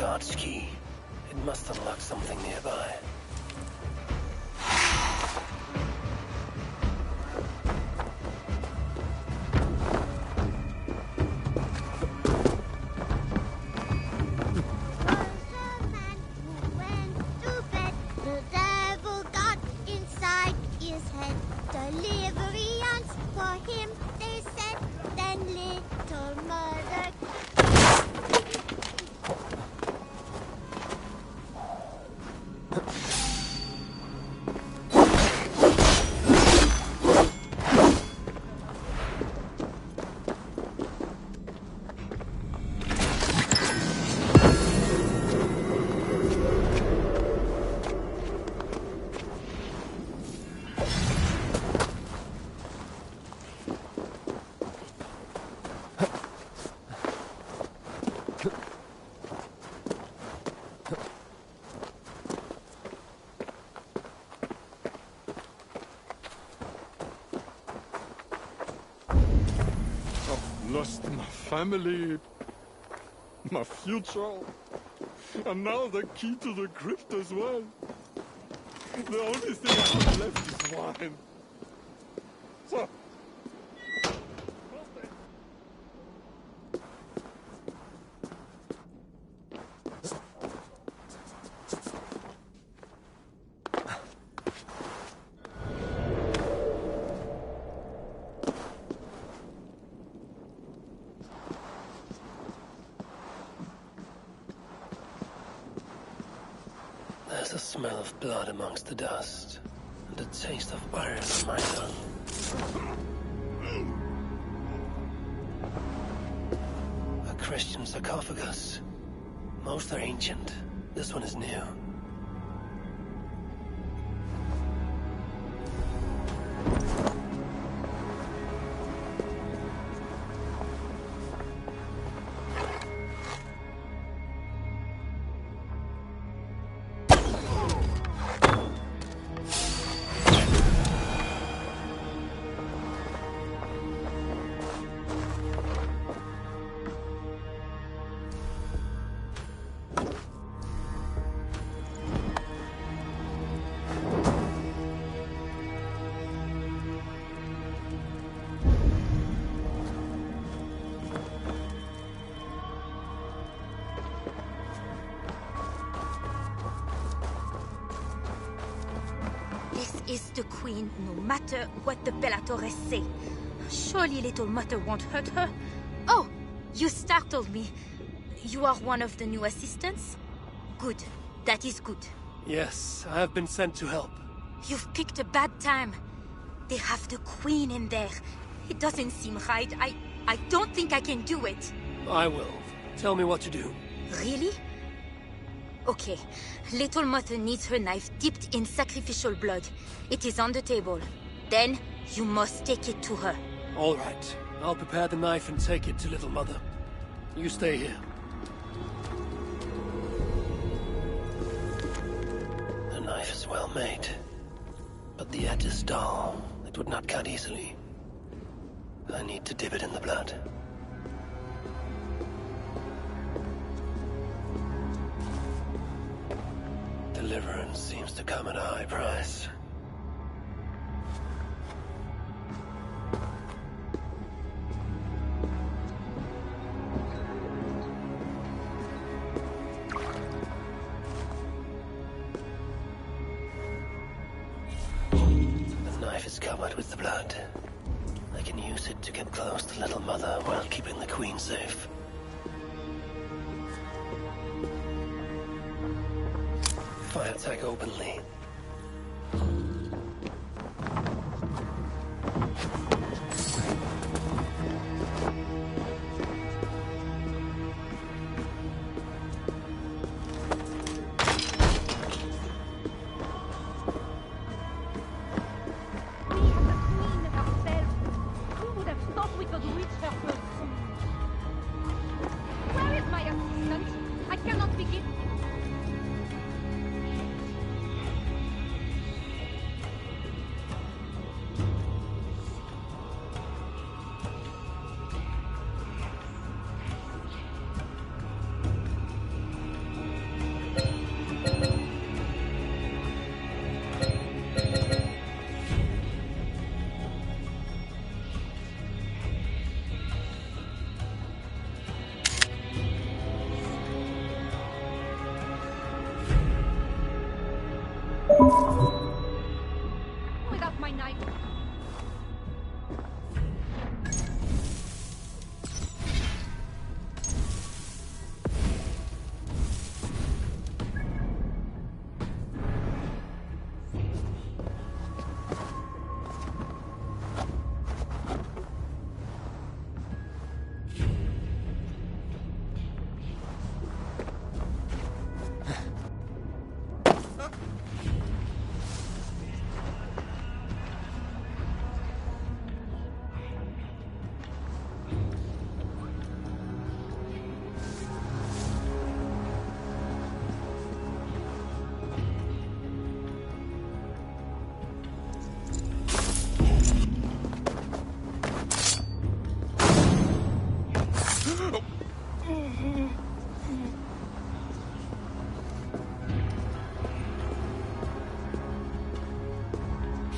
guard's key. It must unlock something nearby. Lost my family, my future, and now the key to the crypt as well. The only thing I have left is wine. So... There's a smell of blood amongst the dust, and a taste of iron on my tongue. A Christian sarcophagus. Most are ancient. This one is new. Is the queen, no matter what the Bellatores say. Surely little mother won't hurt her. Oh, you startled me. You are one of the new assistants? Good. That is good. Yes, I have been sent to help. You've picked a bad time. They have the queen in there. It doesn't seem right. I don't think I can do it. I will. Tell me what to do. Really? Okay. Little mother needs her knife dipped in sacrificial blood. It is on the table. Then, you must take it to her. All right. I'll prepare the knife and take it to Little Mother. You stay here. The knife is well made, but the edge is dull. It would not cut easily. I need to dip it in the blood. Deliverance seems to come at a high price. The knife is covered with the blood. I can use it to get close to Little Mother while keeping the Queen safe. Fire attack openly.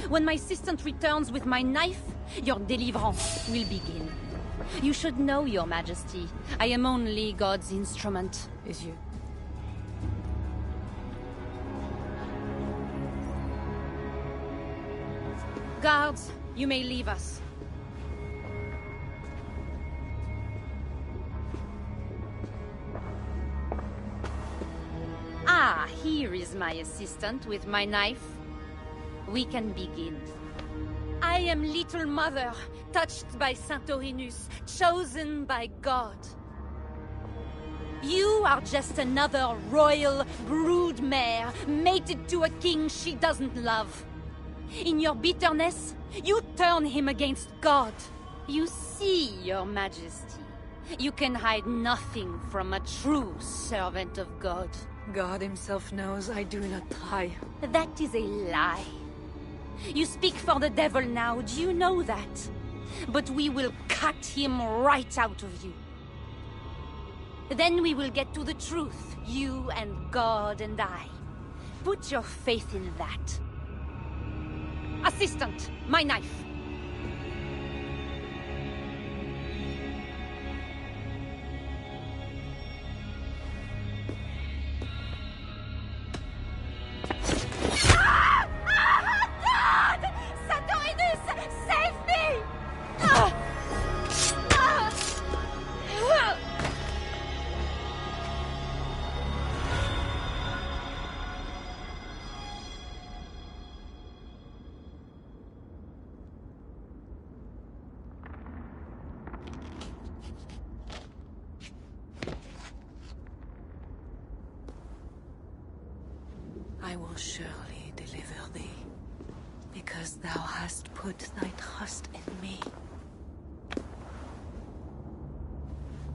When my assistant returns with my knife, your deliverance will begin. You should know, Your Majesty. I am only God's instrument. Is you? Guards, you may leave us. Ah, here is my assistant with my knife. We can begin. I am Little Mother, touched by Saint Orinus, chosen by God. You are just another royal broodmare, mated to a king she doesn't love. In your bitterness, you turn him against God. You see, Your Majesty, you can hide nothing from a true servant of God. God himself knows I do not try. That is a lie. You speak for the devil now, do you know that? But we will cut him right out of you. Then we will get to the truth, you and God and I. Put your faith in that. Assistant, my knife. I will surely deliver thee, because thou hast put thy trust in me.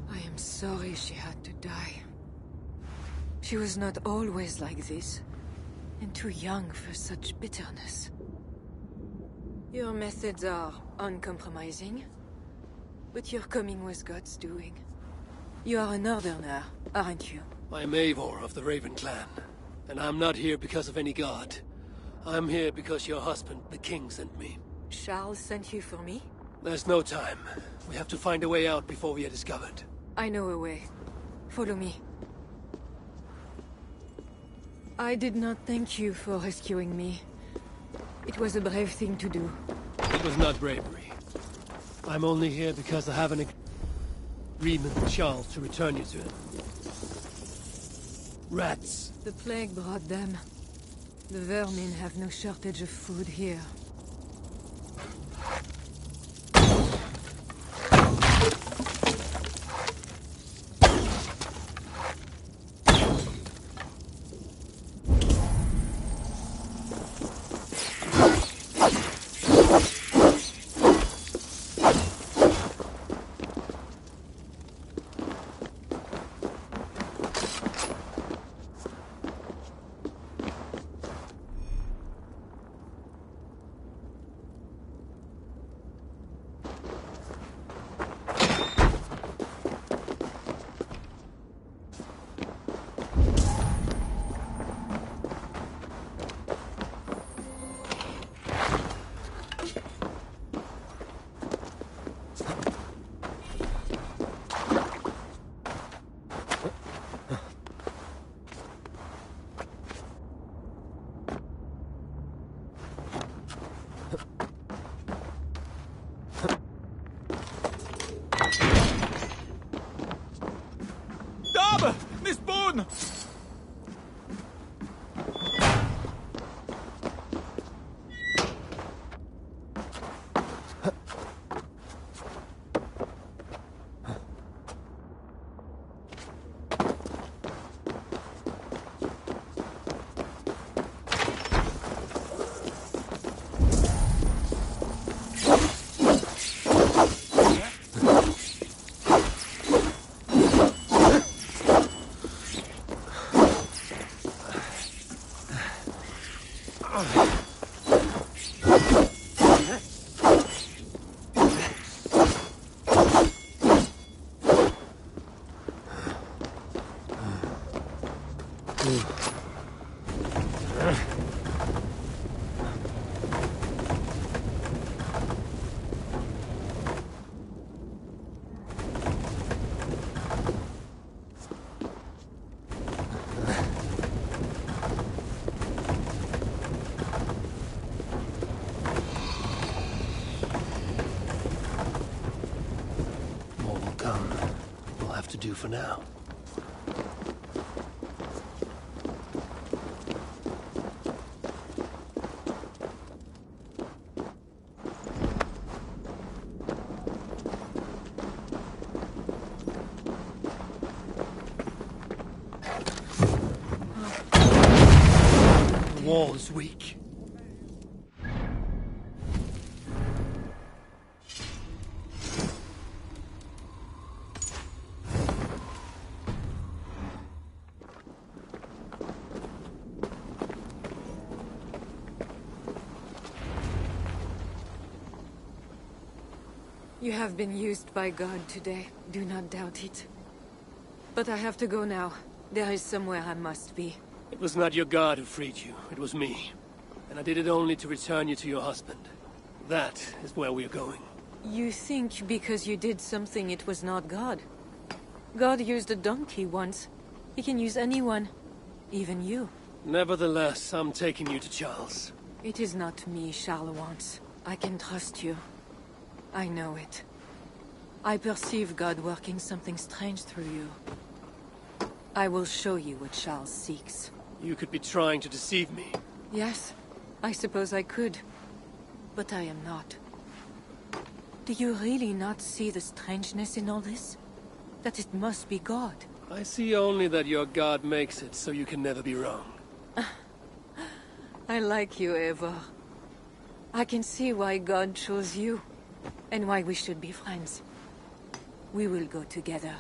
I am sorry she had to die. She was not always like this, and too young for such bitterness. Your methods are uncompromising, but your coming was God's doing. You are a northerner, aren't you? I'm Eivor of the Raven clan. And I'm not here because of any god. I'm here because your husband, the king, sent me. Charles sent you for me? There's no time. We have to find a way out before we are discovered. I know a way. Follow me. I did not thank you for rescuing me. It was a brave thing to do. It was not bravery. I'm only here because I have an agreement with Charles to return you to him. Rats. The plague brought them. The vermin have no shortage of food here. do for now. The wall is weak. You have been used by God today. Do not doubt it. But I have to go now. There is somewhere I must be. It was not your god who freed you. It was me. And I did it only to return you to your husband. That is where we are going. You think because you did something it was not God? God used a donkey once. He can use anyone. Even you. Nevertheless, I'm taking you to Charles. It is not me Charles wants. I can trust you. I know it. I perceive God working something strange through you. I will show you what Charles seeks. You could be trying to deceive me. Yes, I suppose I could. But I am not. Do you really not see the strangeness in all this? That it must be God? I see only that your god makes it so you can never be wrong. I like you, Eivor. I can see why God chose you. And why we should be friends. We will go together.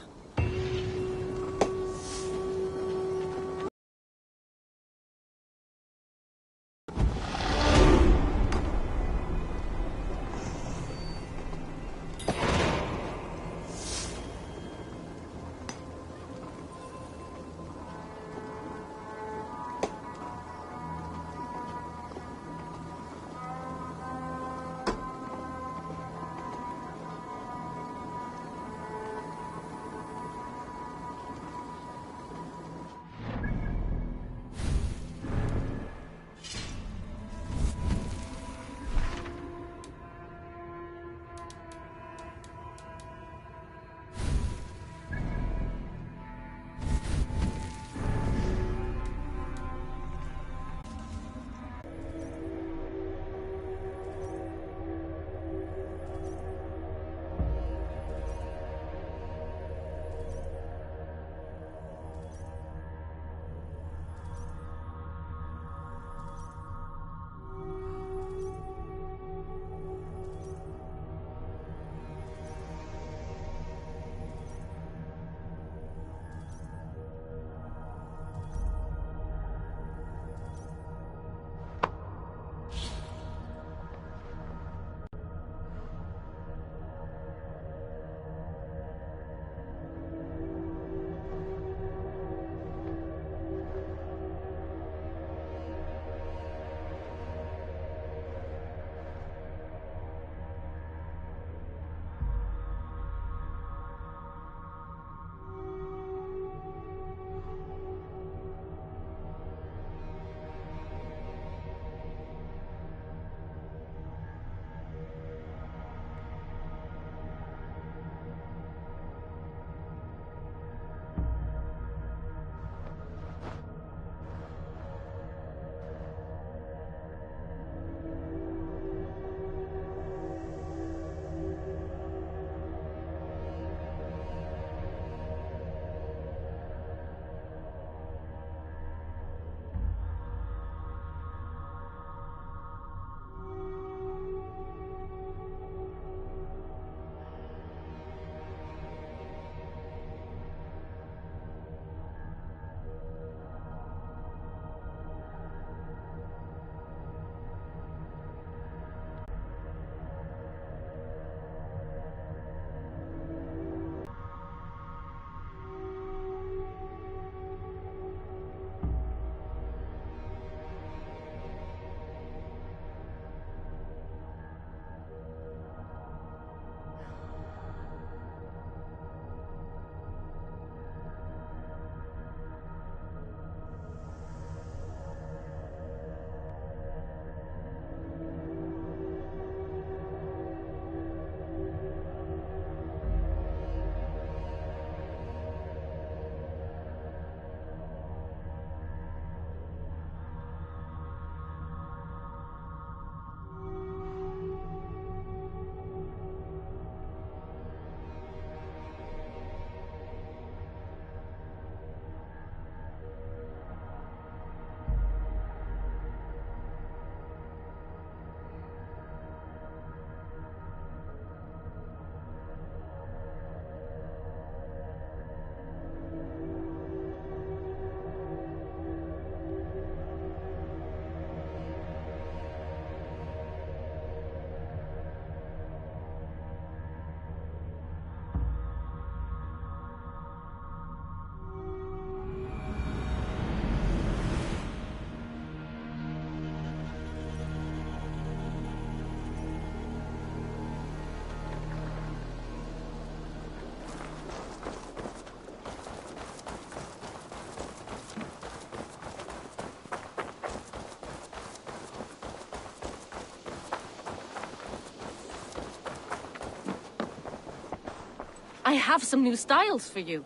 I have some new styles for you.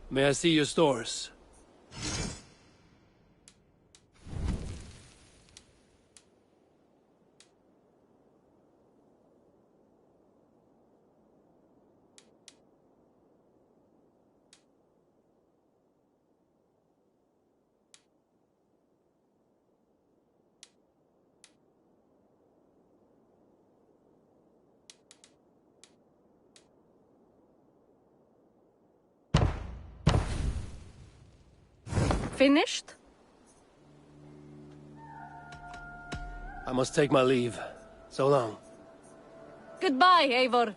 May I see your stores? Finished? I must take my leave. So long. Goodbye, Eivor.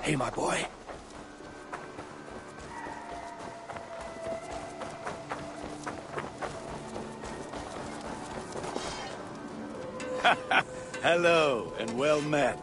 Hey, my boy. Hello, and well met.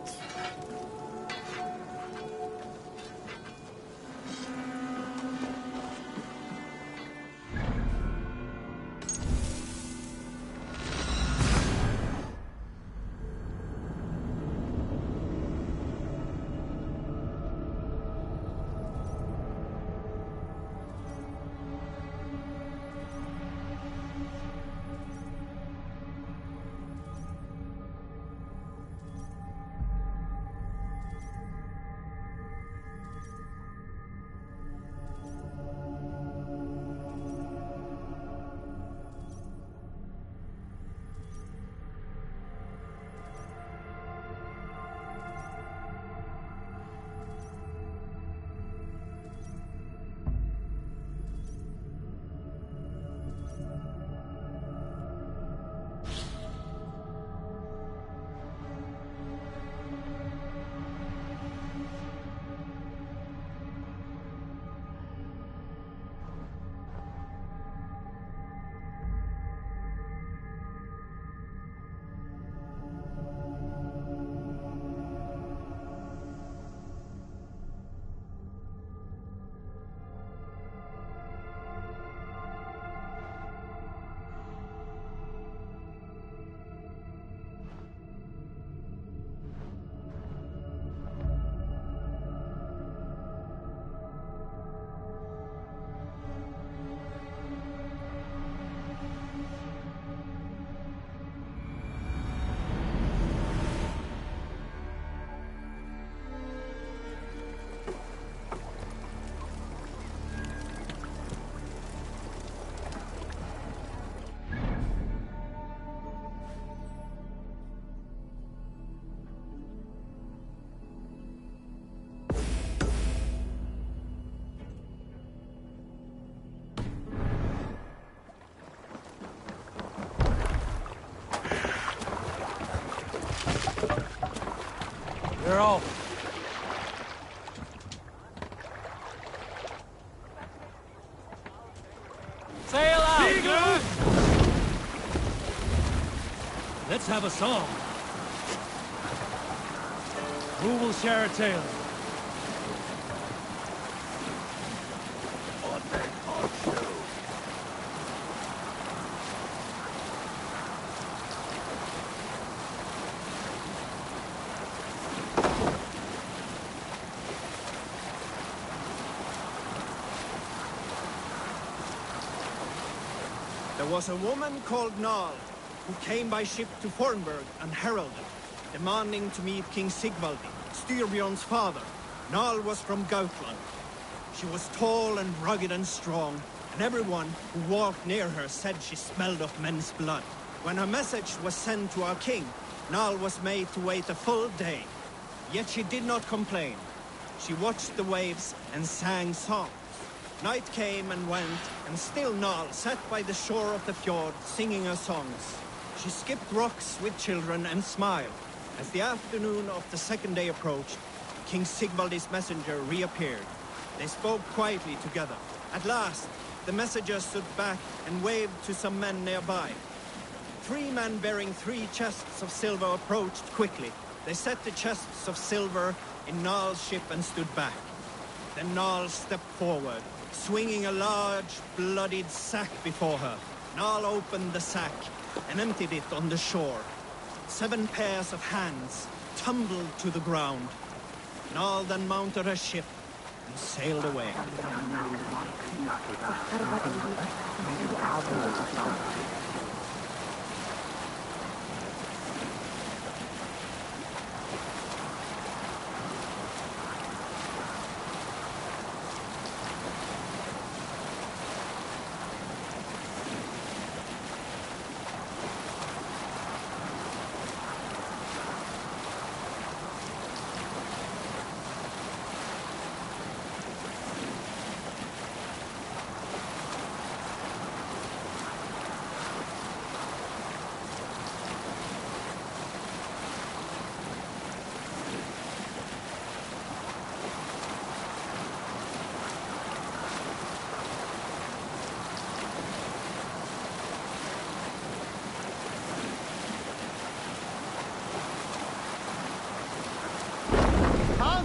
They're off. Sail out! Seige! Let's have a song. Who will share a tale? There was a woman called Nal, who came by ship to Fornburg and heralded, demanding to meet King Sigvaldi, Styrbjorn's father. Nal was from Gautland. She was tall and rugged and strong, and everyone who walked near her said she smelled of men's blood. When her message was sent to our king, Nal was made to wait a full day. Yet she did not complain. She watched the waves and sang songs. Night came and went, and still Nal sat by the shore of the fjord singing her songs. She skipped rocks with children and smiled. As the afternoon of the second day approached, King Sigvaldi's messenger reappeared. They spoke quietly together. At last, the messenger stood back and waved to some men nearby. 3 men bearing 3 chests of silver approached quickly. They set the chests of silver in Nal's ship and stood back. Then Nal stepped forward, swinging a large, bloodied sack before her. Nal opened the sack and emptied it on the shore. 7 pairs of hands tumbled to the ground. Nal then mounted a ship and sailed away.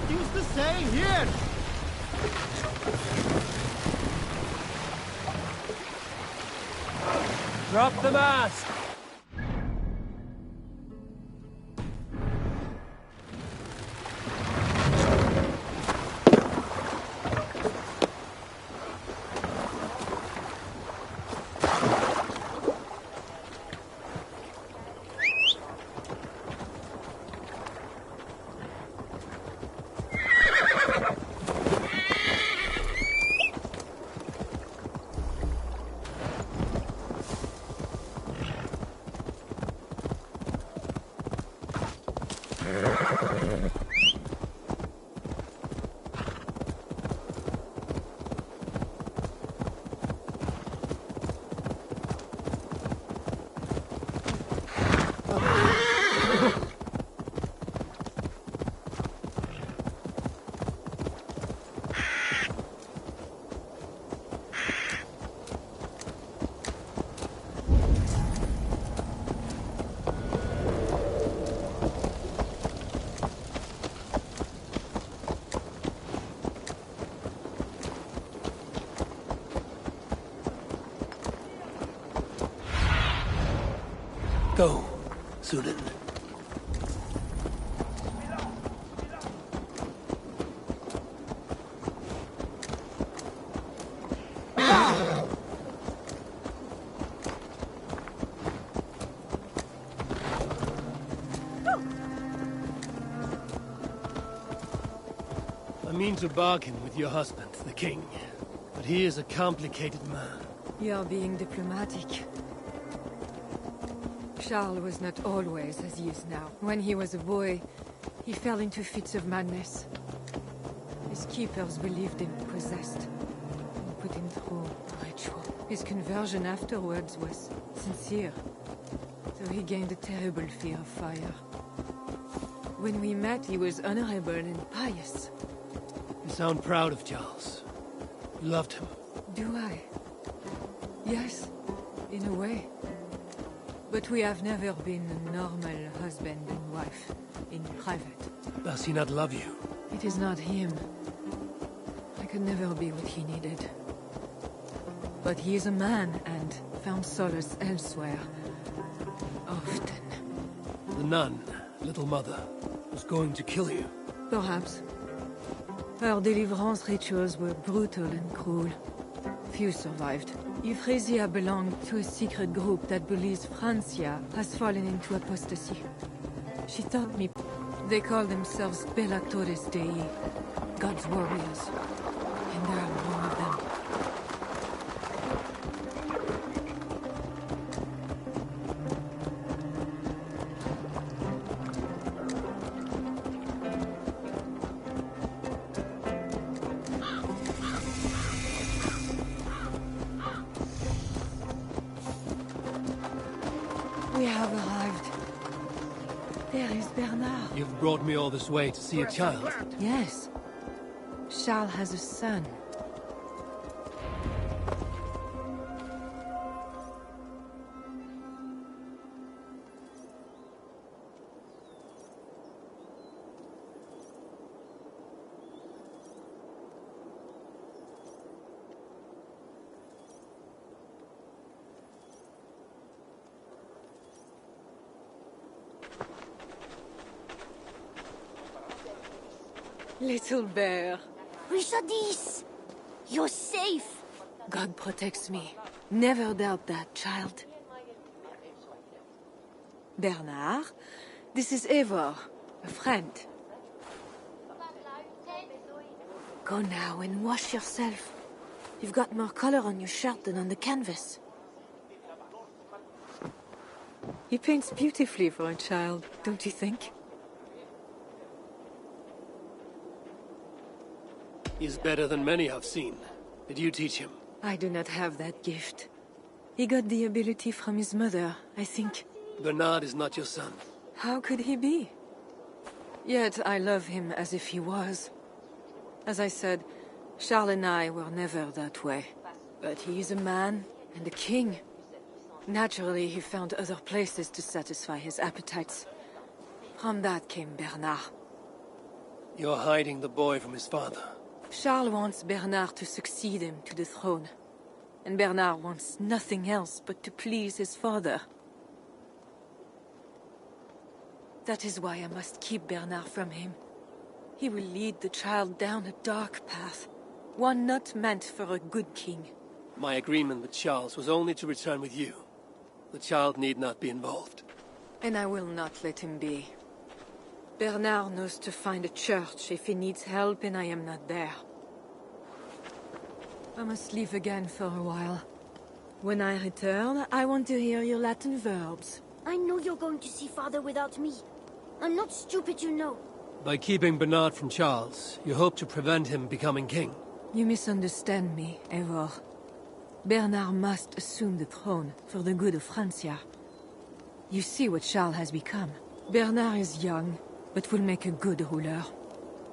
Used to say here. Drop the mask! Go, Sunan. I mean to bargain with your husband, the king, but he is a complicated man. You're being diplomatic. Charles was not always as he is now. When he was a boy, he fell into fits of madness. His keepers believed him possessed, and put him through a ritual. His conversion afterwards was sincere, so he gained a terrible fear of fire. When we met, he was honorable and pious. You sound proud of Charles. You loved him. Do I? Yes, in a way. But we have never been a normal husband and wife, in private. Does he not love you? It is not him. I could never be what he needed. But he is a man, and found solace elsewhere. Often. The nun, little mother, was going to kill you. Perhaps. Her deliverance rituals were brutal and cruel. Few survived. Euphrasia belonged to a secret group that believes Francia has fallen into apostasy. She taught me. They call themselves Bellatores Dei, God's warriors. And there are more of them. We have arrived. There is Bernard. You've brought me all this way to see a child. Yes. Charles has a son. Little bear. Richardis! You're safe! God protects me. Never doubt that, child. Bernard, this is Eivor, a friend. Go now and wash yourself. You've got more color on your shirt than on the canvas. He paints beautifully for a child, don't you think? He's better than many I've seen. Did you teach him? I do not have that gift. He got the ability from his mother, I think. Bernard is not your son. How could he be? Yet I love him as if he was. As I said, Charles and I were never that way. But he is a man and a king. Naturally, he found other places to satisfy his appetites. From that came Bernard. You're hiding the boy from his father. Charles wants Bernard to succeed him to the throne. And Bernard wants nothing else but to please his father. That is why I must keep Bernard from him. He will lead the child down a dark path. One not meant for a good king. My agreement with Charles was only to return with you. The child need not be involved. And I will not let him be. Bernard knows to find a church if he needs help and I am not there. I must leave again for a while. When I return, I want to hear your Latin verbs. I know you're going to see Father without me. I'm not stupid, you know. By keeping Bernard from Charles, you hope to prevent him becoming king. You misunderstand me, Eivor. Bernard must assume the throne for the good of Francia. You see what Charles has become. Bernard is young, but will make a good ruler.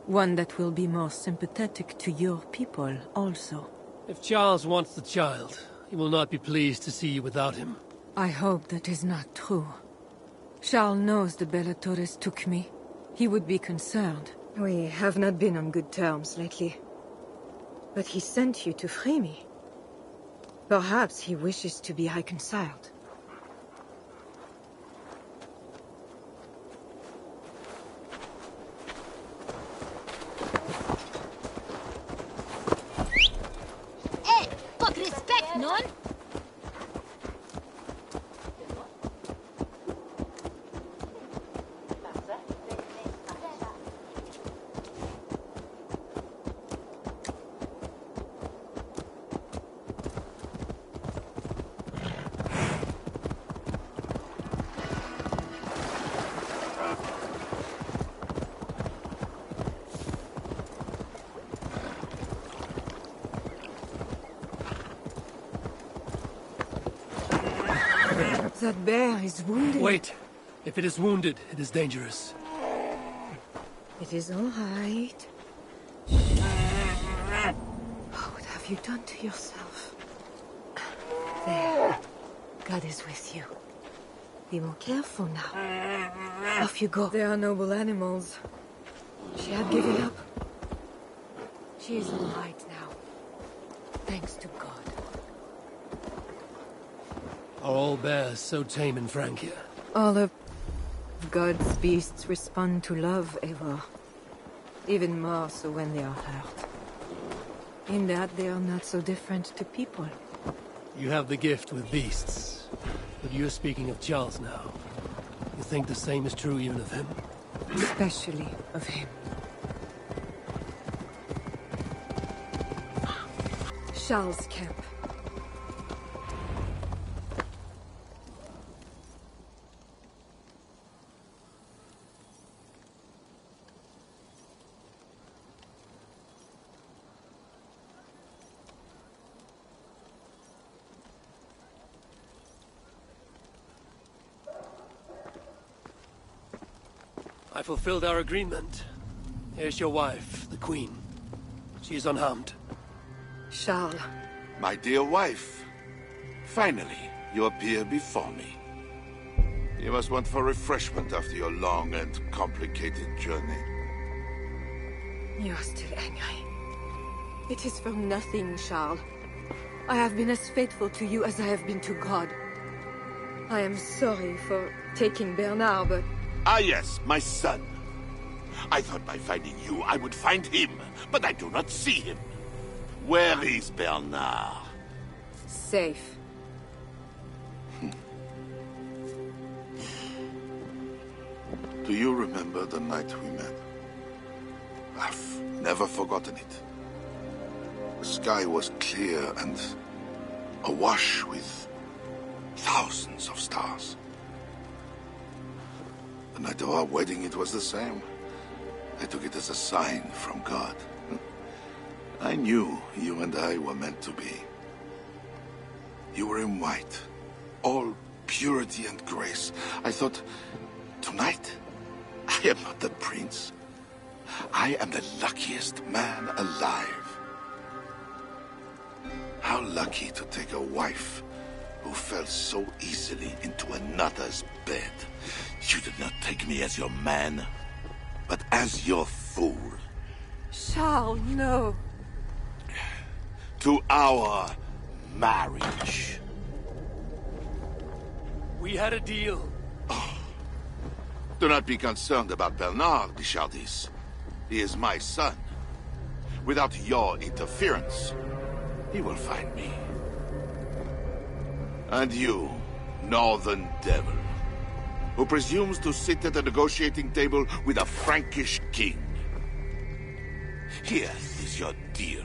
One that will be more sympathetic to your people also. If Charles wants the child, he will not be pleased to see you without him. I hope that is not true. Charles knows the Bellatores took me. He would be concerned. We have not been on good terms lately. But he sent you to free me. Perhaps he wishes to be reconciled. Hey, fuck respect, non? That bear is wounded. Wait! If it is wounded, it is dangerous. It is all right. What have you done to yourself? There. God is with you. Be more careful now. Off you go. They are noble animals. She had given up. She is all right now. Thanks to God. Are all bears so tame in Francia? All of God's beasts respond to love, Eivor. Even more so when they are hurt. In that they are not so different to people. You have the gift with beasts. But you're speaking of Charles now. You think the same is true even of him? Especially of him. Charles' camp. I fulfilled our agreement. Here's your wife, the Queen. She is unharmed. Charles. My dear wife, finally, you appear before me. You must want for refreshment after your long and complicated journey. You are still angry. It is for nothing, Charles. I have been as faithful to you as I have been to God. I am sorry for taking Bernard, but... Ah yes, my son. I thought by finding you, I would find him, but I do not see him. Where is Bernard? Safe. Do you remember the night we met? I've never forgotten it. The sky was clear and awash with thousands of stars. The night of our wedding, it was the same. I took it as a sign from God. I knew you and I were meant to be. You were in white, all purity and grace. I thought, tonight, I am not the prince. I am the luckiest man alive. How lucky to take a wife who fell so easily into another's bed. You did not take me as your man, but as your fool. Charles, no. To our marriage. We had a deal. Do not be concerned about Bernard, Bichardis. He is my son. Without your interference, he will find me. And you, northern devil, who presumes to sit at a negotiating table with a Frankish king. Here is your deal.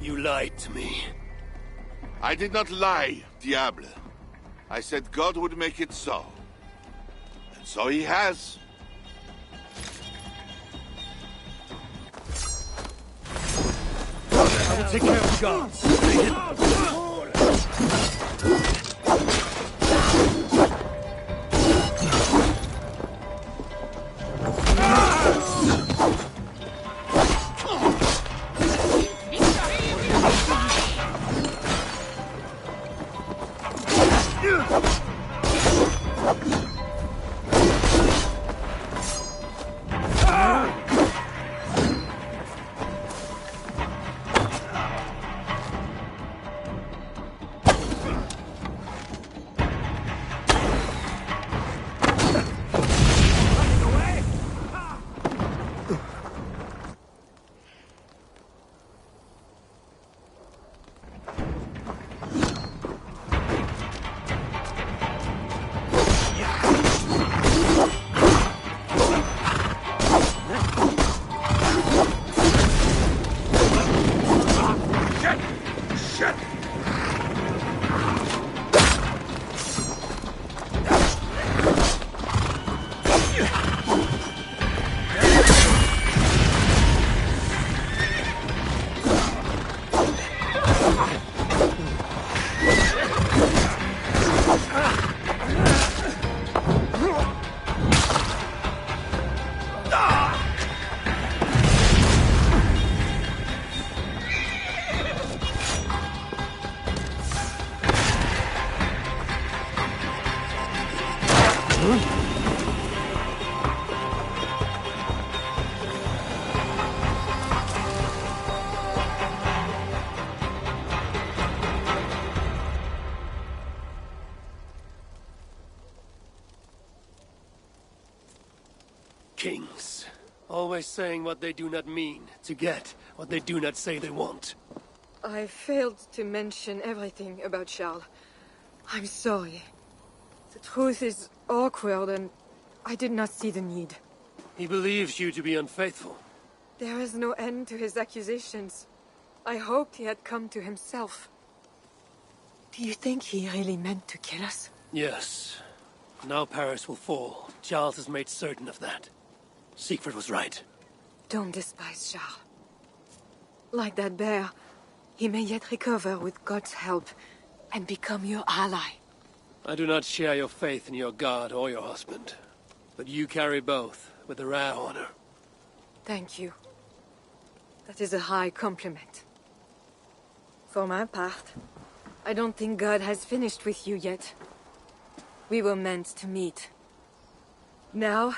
You lied to me. I did not lie, Diable. I said God would make it so. And so he has. I will take care of the guards. Kings, always saying what they do not mean, to get what they do not say they want. I failed to mention everything about Charles. I'm sorry. The truth is awkward and I did not see the need. He believes you to be unfaithful. There is no end to his accusations. I hoped he had come to himself. Do you think he really meant to kill us? Yes. Now Paris will fall. Charles has made certain of that. Siegfried was right. Don't despise Charles. Like that bear, he may yet recover with God's help and become your ally. I do not share your faith in your god or your husband. But you carry both with a rare honor. Thank you. That is a high compliment. For my part, I don't think God has finished with you yet. We were meant to meet. Now,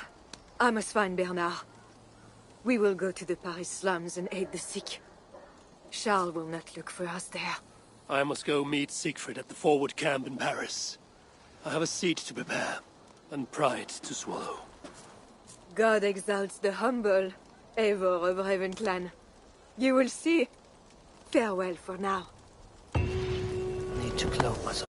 I must find Bernard. We will go to the Paris slums and aid the sick. Charles will not look for us there. I must go meet Siegfried at the forward camp in Paris. I have a seat to prepare, and pride to swallow. God exalts the humble, Eivor of Ravenclan. You will see. Farewell for now. Need to cloak myself.